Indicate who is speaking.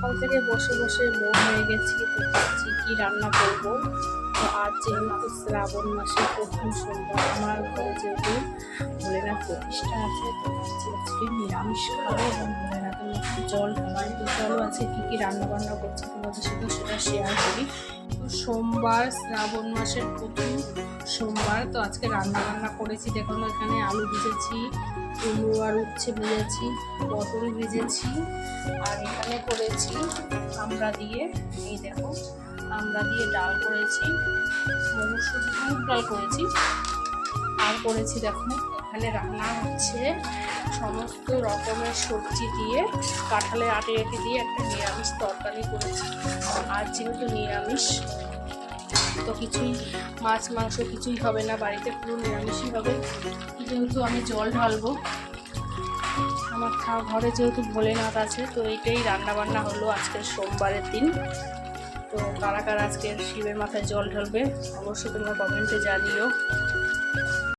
Speaker 1: সকাল থেকে বসে বসে বোর হয়ে গেছি, তো ভাবছি কি রান্না করবো। তো আজ যেহেতু শ্রাবণ মাসের প্রথম সোমবার, আমার ঘরে যেহেতু ভোলেনাথ প্রতিষ্ঠা আছে, তো ভাবছি আজকে নিরামিষ খাবো এবং ভোলেনাথের মধ্যে জল ঢালাই। তো চলো আজকে কী কী রান্না বান্না করছি তোমাদের সাথে সেটা শেয়ার করি। তো সোমবার, শ্রাবণ মাসের প্রথম সোমবার, তো আজকে রান্না বান্না করেছি। দেখুন এখানে আলু ভেজেছি, কুমড়ো আর উচ্ছে ভেজেছি, পটল ভেজেছি, আর এখানে করেছি আমরা দিয়ে, এই দেখো আমরা দিয়ে ডাল করেছি, মসুর মুগ ডাল করেছি, আর করেছি দেখো এখানে রান্না হচ্ছে সমস্ত রকমের সবজি দিয়ে, কাঁঠালের আটি দিয়ে একটা নিরামিষ তরকারি করেছি। আর যেহেতু নিরামিষ, তো কিছুই মাছ মাংস কিছুই হবে না বাড়িতে, পুরো নিরামিষই হবে। যেহেতু আমি জল ঢালবো, আমার ঘরে যেহেতু ভোলেনাথ আছে, তো এইটাই রান্না বান্না হলো আজকের সোমবারের দিন। তো কারা কারা আজকে শিবের মাথায় জল ঢালবে অবশ্যই তোমরা কমেন্টে জানিও।